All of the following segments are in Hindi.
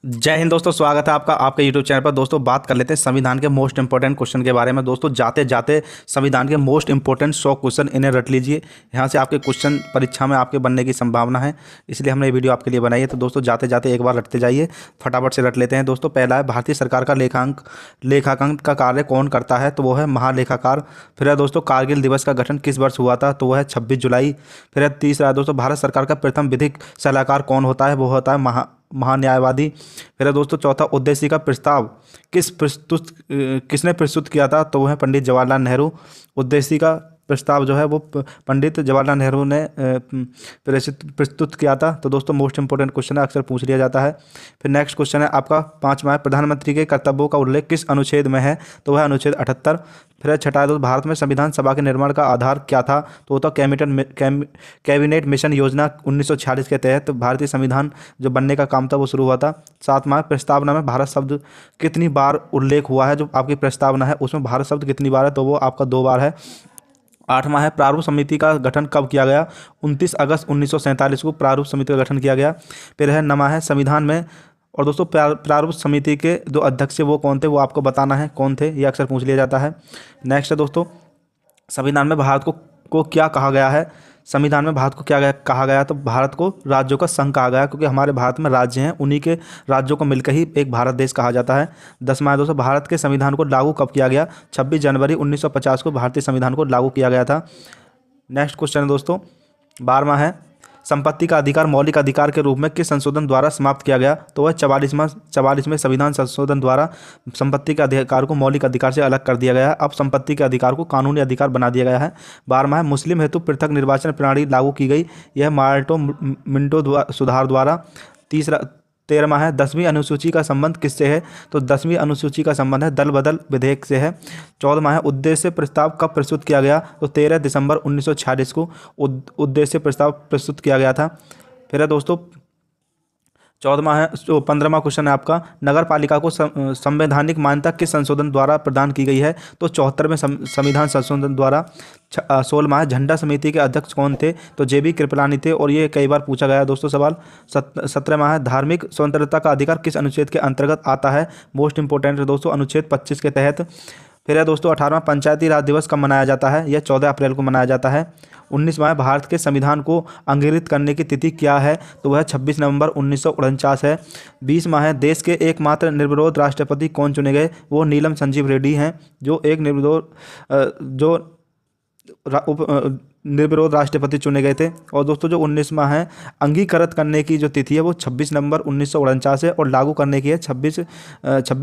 जय हिंद दोस्तों, स्वागत है आपका आपके YouTube चैनल पर। दोस्तों बात कर लेते हैं संविधान के मोस्ट इंपॉर्टेंट क्वेश्चन के बारे में। दोस्तों जाते जाते संविधान के मोस्ट इंपॉर्टेंट 100 क्वेश्चन इन्हें रट लीजिए। यहाँ से आपके क्वेश्चन परीक्षा में आपके बनने की संभावना है, इसलिए हमने ये वीडियो आपके लिए बनाई है। तो दोस्तों जाते जाते एक बार रटते जाइए, फटाफट से रट लेते हैं। दोस्तों पहला है, भारतीय सरकार का लेखांकन का कार्य कौन करता है? तो वो है महालेखाकार। फिर है दोस्तों, कारगिल दिवस का गठन किस वर्ष हुआ था? तो वह है 26 जुलाई। फिर है तीसरा है दोस्तों, भारत सरकार का प्रथम विधिक सलाहकार कौन होता है? वो होता है महान्यायवादी। फिर है दोस्तों चौथा, उद्देश्य का प्रस्ताव किसने प्रस्तुत किया था? तो वह है पंडित जवाहरलाल नेहरू। उद्देश्य का प्रस्ताव जो है वो पंडित जवाहरलाल नेहरू ने प्रस्तुत किया था। तो दोस्तों मोस्ट इंपोर्टेंट क्वेश्चन है, अक्सर पूछ लिया जाता है। फिर नेक्स्ट क्वेश्चन है आपका पांचवा है, प्रधानमंत्री के कर्तव्यों का उल्लेख किस अनुच्छेद में है? तो वह अनुच्छेद 78। फिर छठा है दोस्तों, भारत में संविधान सभा के निर्माण का आधार क्या था? तो वो था कैबिनेट मिशन योजना 1946 के तहत भारतीय संविधान जो बनने का काम था वो शुरू हुआ था। सातवां, प्रस्तावना में भारत शब्द कितनी बार उल्लेख हुआ है? जो आपकी प्रस्तावना है उसमें भारत शब्द कितनी बार है? तो वो आपका 2 बार है। आठवां है, प्रारूप समिति का गठन कब किया गया? 29 अगस्त 1947 को प्रारूप समिति का गठन किया गया। फिर है नवा है, संविधान में और दोस्तों प्रारूप समिति के जो अध्यक्ष वो कौन थे? वो आपको बताना है कौन थे, ये अक्सर पूछ लिया जाता है। नेक्स्ट है दोस्तों, संविधान में भारत को क्या कहा गया है? संविधान में भारत को क्या कहा गया? तो भारत को राज्यों का संघ कहा गया, क्योंकि हमारे भारत में राज्य हैं, उन्हीं के राज्यों को मिलकर ही एक भारत देश कहा जाता है। 10वां है दोस्तों, भारत के संविधान को लागू कब किया गया? 26 जनवरी 1950 को भारतीय संविधान को लागू किया गया था। नेक्स्ट क्वेश्चन है दोस्तों 12वां है, संपत्ति का अधिकार मौलिक अधिकार के रूप में किस संशोधन द्वारा समाप्त किया गया? तो वह 44वें संविधान संशोधन द्वारा संपत्ति के अधिकार को मौलिक अधिकार से अलग कर दिया गया है। अब संपत्ति के अधिकार को कानूनी अधिकार बना दिया गया है। 12वां है, मुस्लिम हेतु पृथक निर्वाचन प्रणाली लागू की गई, यह मार्टो मिंटो सुधार द्वारा। 13वां है, 10वीं अनुसूची का संबंध किससे है? तो 10वीं अनुसूची का संबंध है दल बदल विधेयक से है। 14वां है, उद्देश्य प्रस्ताव कब प्रस्तुत किया गया? तो 13 दिसंबर 1946 को उद्देश्य प्रस्ताव प्रस्तुत किया गया था। फिर है दोस्तों 14वां है, 15वां क्वेश्चन है आपका, नगर पालिका को संवैधानिक मान्यता किस संशोधन द्वारा प्रदान की गई है? तो 74वें संविधान संशोधन द्वारा। 16वां है, झंडा समिति के अध्यक्ष कौन थे? तो JB कृपलानी थे, और ये कई बार पूछा गया है दोस्तों सवाल। 17वां है, धार्मिक स्वतंत्रता का अधिकार किस अनुच्छेद के अंतर्गत आता है? मोस्ट इंपोर्टेंट है दोस्तों, अनुच्छेद 25 के तहत। फिर है दोस्तों 18वां, पंचायती राज दिवस कब मनाया जाता है? यह 14 अप्रैल को मनाया जाता है। 19वां, भारत के संविधान को अंगीकृत करने की तिथि क्या है? तो वह 26 नवंबर 1949 है। 20वां है, देश के एकमात्र निर्विरोध राष्ट्रपति कौन चुने गए? वो नीलम संजीव रेड्डी हैं, जो एक निर्विरोध राष्ट्रपति चुने गए थे। और दोस्तों जो 19वां है, अंगीकृत करने की जो तिथि है वो 26 नवंबर 1949 है, और लागू करने की है 26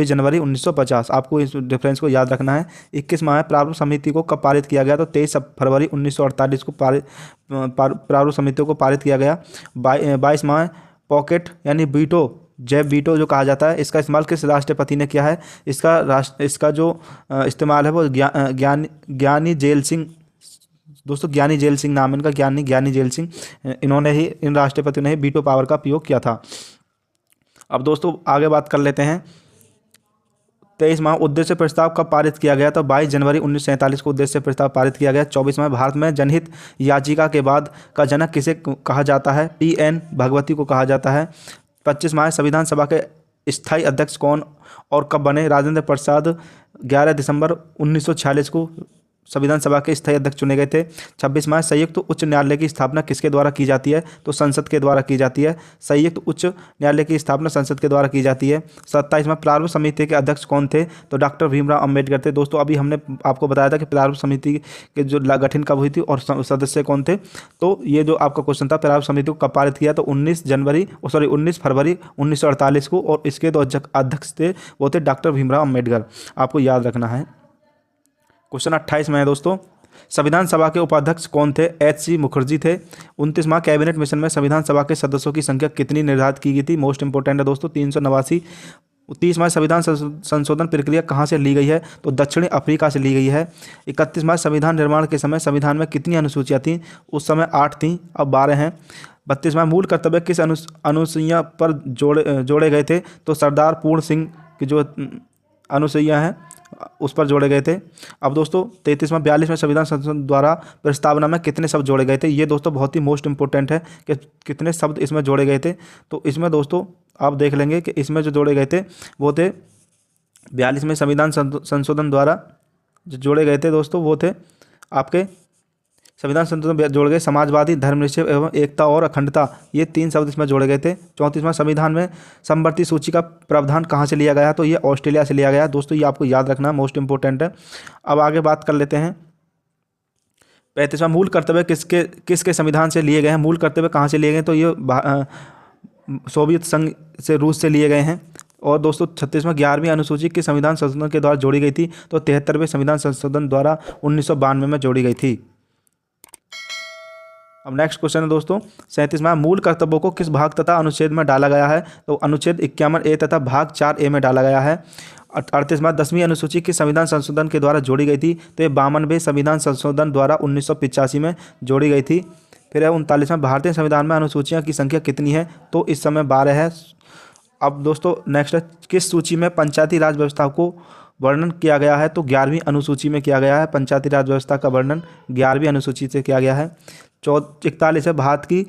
जनवरी 1950। आपको इस डिफरेंस को याद रखना है। 21वां है, प्रारूप समिति को कब पारित किया गया? तो 23 फरवरी 1948 को प्रारूप समिति को पारित किया गया। 22वां है, पॉकेट यानी वीटो, जैव वीटो जो कहा जाता है, इसका इस्तेमाल किस राष्ट्रपति ने किया है? इसका जो इस्तेमाल है वो ज्ञानी जेल सिंह, दोस्तों ज्ञानी जेल सिंह नाम इनका, ज्ञानी जेल सिंह, इन राष्ट्रपतियों ने ही वीटो पावर का प्रयोग किया था। अब दोस्तों आगे बात कर लेते हैं 23वां, उद्देश्य प्रस्ताव कब पारित किया गया? तो 22 जनवरी 1947 को उद्देश्य प्रस्ताव पारित किया गया। 24वां, भारत में जनहित याचिका के बाद का जनक किसे कहा जाता है? PN भगवती को कहा जाता है। 25वां, संविधान सभा के स्थायी अध्यक्ष कौन और कब बने? राजेंद्र प्रसाद 11 दिसंबर 1946 को संविधान सभा के स्थायी अध्यक्ष चुने गए थे। 26वां, संयुक्त उच्च न्यायालय की स्थापना किसके द्वारा की जाती है? तो संसद के द्वारा की जाती है। संयुक्त उच्च न्यायालय की स्थापना संसद के द्वारा की जाती है। 27वां, प्रारूप समिति के अध्यक्ष कौन थे? तो डॉक्टर भीमराव अम्बेडकर थे। दोस्तों अभी हमने आपको बताया था कि प्रारूप समिति के जो गठन कब हुई थी और सदस्य कौन थे। तो ये जो आपका क्वेश्चन था, प्रारूप समिति को कब पारित किया? तो 19 फरवरी 1948 को, और इसके जो अध्यक्ष थे वो थे डॉक्टर भीमराव अम्बेडकर। आपको याद रखना है। क्वेश्चन 28 में है दोस्तों, संविधान सभा के उपाध्यक्ष कौन थे? HC मुखर्जी थे। 29वां, कैबिनेट मिशन में संविधान सभा के सदस्यों की संख्या कितनी निर्धारित की गई थी? मोस्ट इंपोर्टेंट है दोस्तों, 389। 30वां, संविधान संशोधन प्रक्रिया कहाँ से ली गई है? तो दक्षिणी अफ्रीका से ली गई है। 31वां, संविधान निर्माण के समय संविधान में कितनी अनुसूचियाँ थीं? उस समय 8 थीं, अब 12 हैं। 32वां, मूल कर्तव्य किस अनुसूचिया पर जोड़े गए थे? तो सरदार पूर्ण सिंह की जो अनुसूचियाँ हैं उस पर जोड़े गए थे। अब दोस्तों 33वां 42वें संविधान संशोधन द्वारा प्रस्तावना में कितने शब्द जोड़े गए थे? ये दोस्तों बहुत ही मोस्ट इंपॉर्टेंट है कि कितने शब्द इसमें जोड़े गए थे। तो इसमें दोस्तों आप देख लेंगे कि इसमें जो जोड़े गए थे वो थे 42वें संविधान संशोधन द्वारा जो जोड़े गए थे दोस्तों, वो थे आपके संविधान संशोधन जोड़े गए समाजवादी, धर्मनिरपेक्ष एवं एकता और अखंडता, ये 3 शब्द इसमें जोड़े गए थे। 34वां संविधान में समवर्ती सूची का प्रावधान कहाँ से लिया गया, तो ये ऑस्ट्रेलिया से लिया गया दोस्तों, ये आपको याद रखना मोस्ट इंपॉर्टेंट है। अब आगे बात कर लेते हैं 35वां मूल कर्तव्य किसके संविधान से लिए गए हैं। मूल कर्तव्य कहाँ से लिए गए, तो ये सोवियत संघ से, रूस से लिए गए हैं। और दोस्तों 36वां 11वीं अनुसूची किस संविधान संशोधन के द्वारा जोड़ी गई थी, तो 73वें संविधान संशोधन द्वारा 1992 में जोड़ी गई थी। अब नेक्स्ट क्वेश्चन है दोस्तों 37वां मूल कर्तव्यों को किस भाग तथा अनुच्छेद में डाला गया है, तो अनुच्छेद 51A तथा भाग 4A में डाला गया है। 38वां 10वीं अनुसूची किस संविधान संशोधन के द्वारा जोड़ी गई थी, तो ये 52वें संविधान संशोधन द्वारा 1985 में जोड़ी गई थी। फिर है 39वां भारतीय संविधान में अनुसूचियाँ की संख्या कितनी है, तो इस समय 12 है। अब दोस्तों नेक्स्ट है किस सूची में पंचायती राज व्यवस्था को वर्णन किया गया है, तो 11वीं अनुसूची में किया गया है। पंचायती राज व्यवस्था का वर्णन 11वीं अनुसूची से किया गया है। 41 है भारत की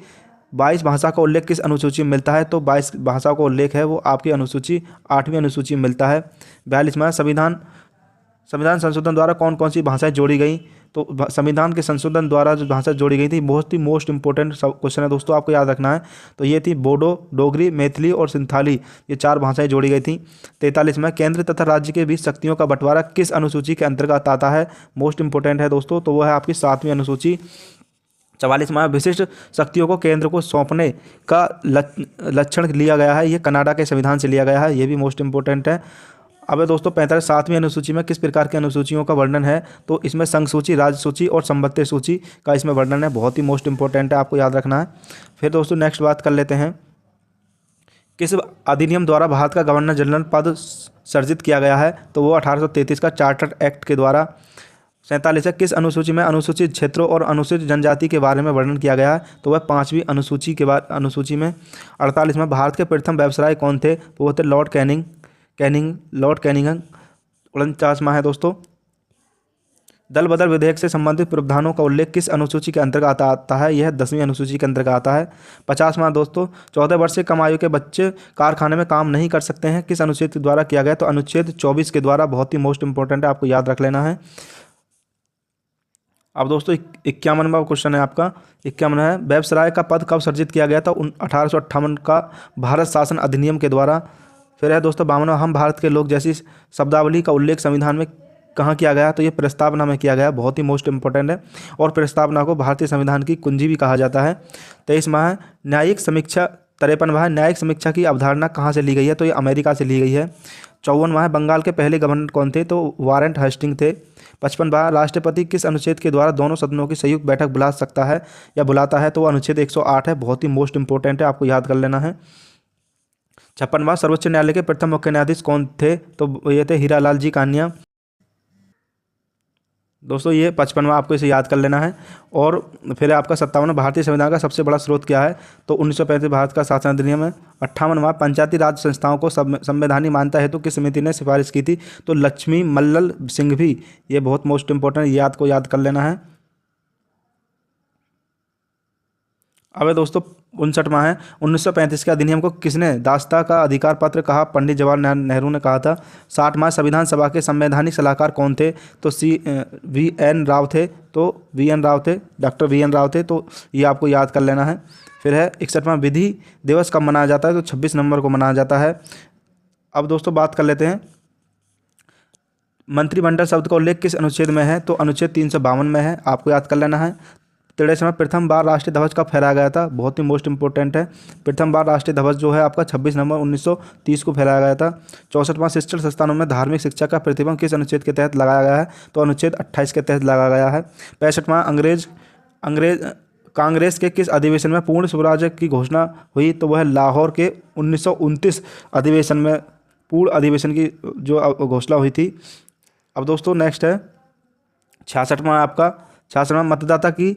22 भाषा का उल्लेख किस अनुसूची में मिलता है, तो 22 भाषा का उल्लेख है वो आपकी अनुसूची 8वीं अनुसूची में मिलता है। 42वां संविधान संशोधन द्वारा कौन कौन सी भाषाएं जोड़ी गई, तो संविधान के संशोधन द्वारा जो भाषा जोड़ी गई थी बहुत ही मोस्ट इंपॉर्टेंट क्वेश्चन है दोस्तों, आपको याद रखना है। तो ये थी बोडो, डोगरी, मैथिली और सिंथाली, ये 4 भाषाएं जोड़ी गई थी। 43वां केंद्र तथा राज्य के बीच शक्तियों का बंटवारा किस अनुसूची के अंतर्गत आता है, मोस्ट इंपॉर्टेंट है दोस्तों, तो वो है आपकी 7वीं अनुसूची। 44वां विशिष्ट शक्तियों को केंद्र को सौंपने का लक्षण लिया गया है, ये कनाडा के संविधान से लिया गया है, ये भी मोस्ट इंपॉर्टेंट है। अब दोस्तों 7वीं अनुसूची में किस प्रकार की अनुसूचियों का वर्णन है, तो इसमें संघ सूची, राज्य सूची और संबद्ध सूची का इसमें वर्णन है, बहुत ही मोस्ट इंपॉर्टेंट है, आपको याद रखना है। फिर दोस्तों नेक्स्ट बात कर लेते हैं किस अधिनियम द्वारा भारत का गवर्नर जनरल पद सर्जित किया गया है, तो वो 1833 का चार्टर एक्ट के द्वारा। 47 है किस अनुसूची में अनुसूचित क्षेत्रों और अनुसूचित जनजाति के बारे में वर्णन किया गया है, तो वह 5वीं अनुसूची में। 48 में भारत के प्रथम व्यवसायी कौन थे, तो वो थे लॉर्ड कैनिंग। 49वां है दोस्तों दल बदल विधेयक से संबंधित प्रावधानों का उल्लेख किस अनुसूची के अंतर्गत आता है, यह 10वीं अनुसूची के अंतर्गत आता है। 50वां दोस्तों 14 वर्ष से कम आयु के बच्चे कारखाने में काम नहीं कर सकते हैं, किस अनुच्छेद के द्वारा किया गया, तो अनुच्छेद 24 के द्वारा, बहुत ही मोस्ट इंपॉर्टेंट है, आपको याद रख लेना है। अब दोस्तों 51वां क्वेश्चन है आपका 51 है व्यवसाय का पद कब सर्जित किया गया था, 1858 का भारत शासन अधिनियम के द्वारा। फिर है दोस्तों 52वां हम भारत के लोग जैसी शब्दावली का उल्लेख संविधान में कहाँ किया गया, तो ये प्रस्तावना में किया गया, बहुत ही मोस्ट इंपॉर्टेंट है, और प्रस्तावना को भारतीय संविधान की कुंजी भी कहा जाता है। 23वां है न्यायिक समीक्षा। 53वां है न्यायिक समीक्षा की अवधारणा कहाँ से ली गई है, तो ये अमेरिका से ली गई है। 54वां है बंगाल के पहले गवर्नर कौन थे, तो वारेन हेस्टिंग थे। 55वां राष्ट्रपति किस अनुच्छेद के द्वारा दोनों सदनों की संयुक्त बैठक बुला सकता है या बुलाता है, तो अनुच्छेद 108 है, बहुत ही मोस्ट इंपॉर्टेंट है, आपको याद कर लेना है। 56वां सर्वोच्च न्यायालय के प्रथम मुख्य न्यायाधीश कौन थे, तो ये थे हीरालाल जी कानिया। दोस्तों ये 55वां आपको इसे याद कर लेना है। और फिर आपका 57वां भारतीय संविधान का सबसे बड़ा स्रोत क्या है, तो 1935 भारत का शासन अधिनियम है। 58वां पंचायती राज संस्थाओं को संवैधानिक मान्यता हेतु किस समिति ने सिफारिश की थी, तो लक्ष्मी मल्ल सिंह भी, ये बहुत मोस्ट इंपॉर्टेंट, ये आपको याद कर लेना है। अब दोस्तों 59वां है 1935 के अधिनियम को किसने दास्ता का अधिकार पत्र कहा, पंडित जवाहरलाल नेहरू ने कहा था। 60वां संविधान सभा के संवैधानिक सलाहकार कौन थे, तो VN राव थे, तो VN राव थे, डॉक्टर VN राव थे, तो ये आपको याद कर लेना है। फिर है 61वां विधि दिवस कब मनाया जाता है, तो 26 नवंबर को मनाया जाता है। अब दोस्तों बात कर लेते हैं मंत्रिमंडल शब्द का उल्लेख किस अनुच्छेद में है, तो अनुच्छेद 352 में है, आपको याद कर लेना है। 63वां प्रथम बार राष्ट्रीय ध्वज कब फहराया गया था, बहुत ही मोस्ट इंपॉर्टेंट है, प्रथम बार राष्ट्रीय ध्वज जो है आपका 26 नवंबर 1930 को फहराया गया था। 64वां शिक्षण संस्थानों में धार्मिक शिक्षा का प्रतिबंध किस अनुच्छेद के तहत लगाया गया है, तो अनुच्छेद 28 के तहत लगाया गया है। 65वां कांग्रेस के किस अधिवेशन में पूर्ण स्वराज्य की घोषणा हुई, तो वह लाहौर के 1929 अधिवेशन में पूर्ण अधिवेशन की जो घोषणा हुई थी। अब दोस्तों नेक्स्ट है 66वां मतदाता की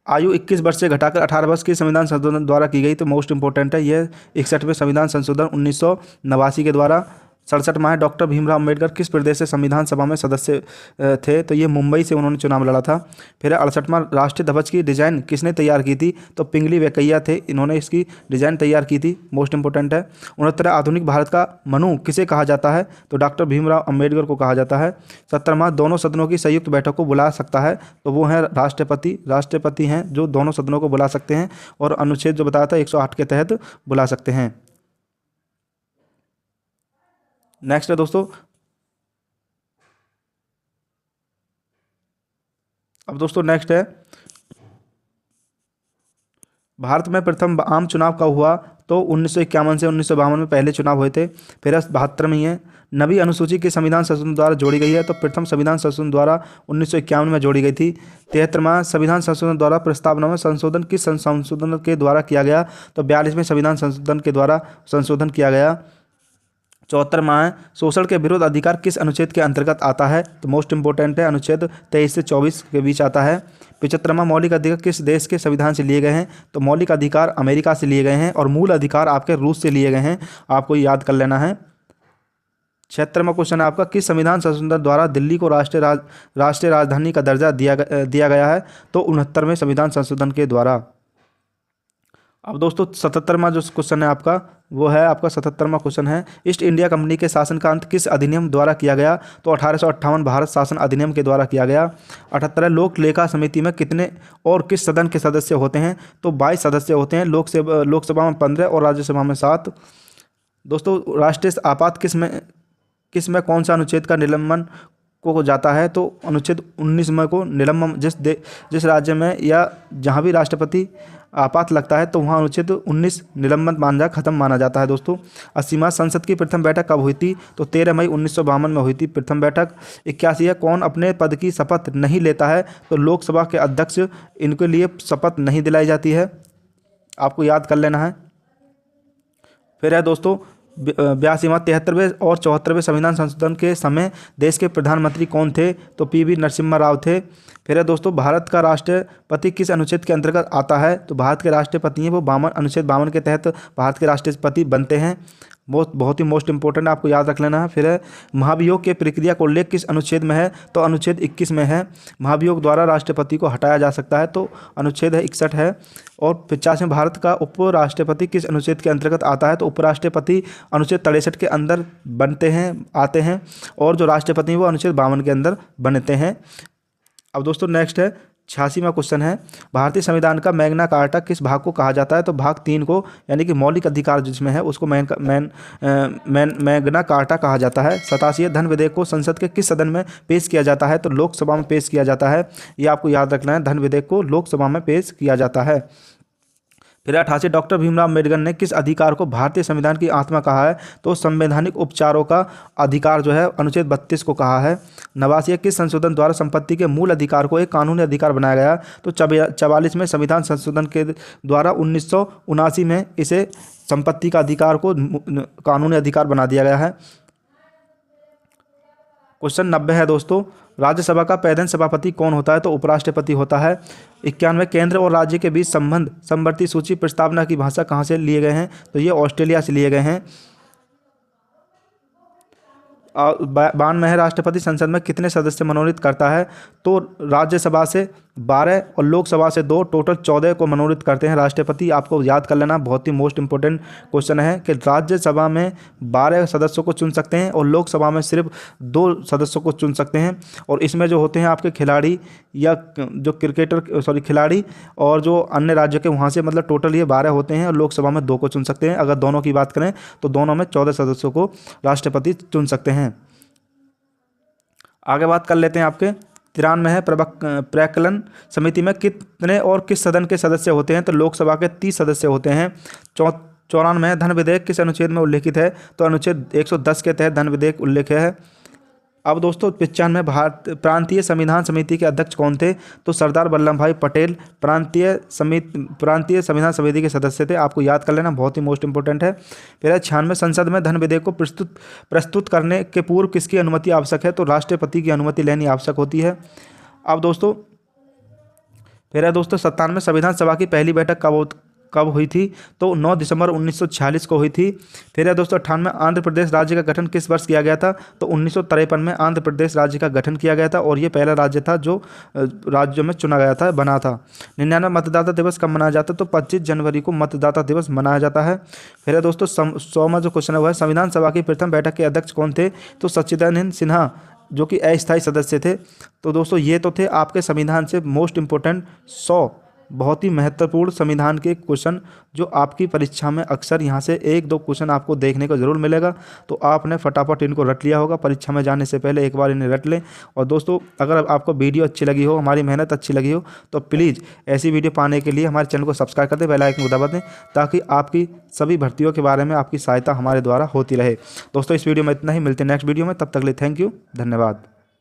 आयु 21 वर्ष से घटाकर 18 वर्ष की संविधान संशोधन द्वारा की गई, तो मोस्ट इंपॉर्टेंट है, यह 61वें संविधान संशोधन 1989 के द्वारा। 67वां है डॉक्टर भीमराव अम्बेडकर किस प्रदेश से संविधान सभा में सदस्य थे? तो ये मुंबई से उन्होंने चुनाव लड़ा था। फिर 68वां राष्ट्रीय ध्वज की डिजाइन किसने तैयार की थी? तो पिंगली वेंकैया थे, इन्होंने इसकी डिजाइन तैयार की थी, मोस्ट इंपोर्टेंट है। 69वां आधुनिक भारत का मनु किसे कहा जाता है? तो डॉक्टर भीमराव अम्बेडकर को कहा जाता है। 70वां दोनों सदनों की संयुक्त बैठक को बुला सकता है? तो वो है राष्ट्रपति हैं जो दोनों सदनों को बुला सकते हैं और अनुच्छेद जो बताया था 108 के तहत बुला सकते हैं। नेक्स्ट है दोस्तों, अब दोस्तों नेक्स्ट है भारत में प्रथम आम चुनाव कब हुआ? तो 1951 से 1952 में पहले चुनाव हुए थे। फिर 72 में है नवी अनुसूची की संविधान संशोधन द्वारा जोड़ी गई है? तो प्रथम संविधान संशोधन द्वारा 1951 में जोड़ी गई थी। 73वां संविधान संशोधन द्वारा प्रस्तावना में संशोधन किस संशोधन के द्वारा किया गया? तो 42वें संविधान संशोधन के द्वारा संशोधन किया गया। 74वां है शोषण के विरुद्ध अधिकार किस अनुच्छेद के अंतर्गत आता है? तो मोस्ट इंपोर्टेंट है अनुच्छेद 23 से 24 के बीच आता है। 75वां मौलिक अधिकार किस देश के संविधान से लिए गए हैं? तो मौलिक अधिकार अमेरिका से लिए गए हैं और मूल अधिकार आपके रूस से लिए गए हैं, आपको याद कर लेना है। 76वां क्वेश्चन है आपका किस संविधान संशोधन द्वारा दिल्ली को राष्ट्रीय राजधानी का दर्जा दिया गया है? तो 69वें संविधान संशोधन के द्वारा। अब दोस्तों 77वां जो क्वेश्चन है आपका वो है आपका 77वां क्वेश्चन है ईस्ट इंडिया कंपनी के शासन का अंत किस अधिनियम द्वारा किया गया? तो 1858 भारत शासन अधिनियम के द्वारा किया गया। 78 लोक लेखा समिति में कितने और किस सदन के सदस्य होते हैं? तो 22 सदस्य होते हैं, लोकसभा में 15 और राज्यसभा में 7। दोस्तों राष्ट्रीय आपात किस में कौन सा अनुच्छेद का निलंबन को जाता है? तो अनुच्छेद 19 में को निलंबन जिस राज्य में या जहाँ भी राष्ट्रपति आपात लगता है तो वहाँ अनुच्छेद 19 निलंबन खत्म माना जाता है। दोस्तों 80वां संसद की प्रथम बैठक कब हुई थी? तो 13 मई 1952 में हुई थी प्रथम बैठक। 81 है कौन अपने पद की शपथ नहीं लेता है? तो लोकसभा के अध्यक्ष, इनके लिए शपथ नहीं दिलाई जाती है, आपको याद कर लेना है। फिर है दोस्तों 82वां 73वें और 74वें संविधान संशोधन के समय देश के प्रधानमंत्री कौन थे? तो पीवी नरसिम्हा राव थे। फिर है दोस्तों भारत का राष्ट्रपति किस अनुच्छेद के अंतर्गत आता है? तो भारत के राष्ट्रपति हैं वो अनुच्छेद 52 के तहत भारत के राष्ट्रपति बनते हैं। बहुत ही मोस्ट इंपोर्टेंट आपको याद रख लेना है। फिर है महाभियोग के प्रक्रिया का उल्लेख किस अनुच्छेद में है? तो अनुच्छेद 21 में है। महाभियोग द्वारा राष्ट्रपति को हटाया जा सकता है तो अनुच्छेद 61 है। और 85 में भारत का उपराष्ट्रपति किस अनुच्छेद के अंतर्गत आता है? तो उपराष्ट्रपति अनुच्छेद 63 के अंदर आते हैं और जो राष्ट्रपति वो अनुच्छेद 52 के अंदर बनते हैं। अब दोस्तों नेक्स्ट है 86वां क्वेश्चन है भारतीय संविधान का मैग्ना कार्टा किस भाग को कहा जाता है? तो भाग 3 को, यानी कि मौलिक अधिकार जिसमें है उसको मैग्ना कार्टा कहा जाता है। 87 धन विधेयक को संसद के किस सदन में पेश किया जाता है? तो लोकसभा में पेश किया जाता है, ये आपको याद रखना है, धन विधेयक को लोकसभा में पेश किया जाता है। फिर 88 डॉक्टर भीमराव अम्बेडकर ने किस अधिकार को भारतीय संविधान की आत्मा कहा है? तो संवैधानिक उपचारों का अधिकार जो है अनुच्छेद 32 को कहा है। 89 किस संशोधन द्वारा संपत्ति के मूल अधिकार को एक कानूनी अधिकार बनाया गया? तो 44 में संविधान संशोधन के द्वारा 1979 में इसे संपत्ति का अधिकार को कानूनी अधिकार बना दिया गया है। क्वेश्चन 90 है दोस्तों राज्यसभा का पैदन सभापति कौन होता है? तो उपराष्ट्रपति होता है। 91 केंद्र और राज्य के बीच संबंध समवर्ती सूची प्रस्तावना की भाषा कहाँ से लिए गए हैं? तो ये ऑस्ट्रेलिया से लिए गए हैं। 92 है राष्ट्रपति संसद में कितने सदस्य मनोनीत करता है? तो राज्यसभा से 12 और लोकसभा से 2, टोटल 14 को मनोनीत करते हैं राष्ट्रपति। आपको याद कर लेना, बहुत ही मोस्ट इंपोर्टेंट क्वेश्चन है कि राज्यसभा में 12 सदस्यों को चुन सकते हैं और लोकसभा में सिर्फ 2 सदस्यों को चुन सकते हैं। और इसमें जो होते हैं आपके खिलाड़ी या जो खिलाड़ी और जो अन्य राज्यों के वहाँ से, मतलब टोटल ये 12 होते हैं और लोकसभा में 2 को चुन सकते हैं। अगर दोनों की बात करें तो दोनों में 14 सदस्यों को राष्ट्रपति चुन सकते हैं। आगे बात कर लेते हैं आपके 93 है प्रकलन समिति में कितने और किस सदन के सदस्य होते हैं? तो लोकसभा के 30 सदस्य होते हैं। 94 है धन विधेयक किस अनुच्छेद में उल्लेखित है? तो अनुच्छेद 110 के तहत धन विधेयक उल्लेख है। अब दोस्तों 95 प्रांतीय संविधान समिति के अध्यक्ष कौन थे? तो सरदार वल्लभ भाई पटेल प्रांतीय संविधान समिति के सदस्य थे, आपको याद कर लेना, बहुत ही मोस्ट इंपोर्टेंट है। फिर 96 संसद में धन विधेयक को प्रस्तुत करने के पूर्व किसकी अनुमति आवश्यक है? तो राष्ट्रपति की अनुमति लेनी आवश्यक होती है। अब दोस्तों फिर है दोस्तों 97 संविधान सभा की पहली बैठक कब हुई थी? तो 9 दिसंबर 1946 को हुई थी। फिर है दोस्तों 98 आंध्र प्रदेश राज्य का गठन किस वर्ष किया गया था? तो 1953 में आंध्र प्रदेश राज्य का गठन किया गया था और ये पहला राज्य था जो राज्यों में चुना गया था, बना था। 99 मतदाता दिवस कब मनाया जाता है? तो 25 जनवरी को मतदाता दिवस मनाया जाता है। फिर है दोस्तों 100वां जो क्वेश्चन है वो है संविधान सभा की प्रथम बैठक के अध्यक्ष कौन थे? तो सच्चिदानंद सिन्हा, जो कि अस्थायी सदस्य थे। तो दोस्तों ये तो थे आपके संविधान से मोस्ट इंपोर्टेंट 100 बहुत ही महत्वपूर्ण संविधान के क्वेश्चन, जो आपकी परीक्षा में अक्सर यहाँ से 1-2 क्वेश्चन आपको देखने को जरूर मिलेगा। तो आपने फटाफट इनको रट लिया होगा, परीक्षा में जाने से पहले एक बार इन्हें रट लें। और दोस्तों अगर आपको वीडियो अच्छी लगी हो, हमारी मेहनत अच्छी लगी हो, तो प्लीज़ ऐसी वीडियो पाने के लिए हमारे चैनल को सब्सक्राइब कर दें, बेल आइकन को दबा दें, ताकि आपकी सभी भर्तियों के बारे में आपकी सहायता हमारे द्वारा होती रहे। दोस्तों इस वीडियो में इतना ही, मिलते हैं नेक्स्ट वीडियो में, तब तक के लिए थैंक यू, धन्यवाद।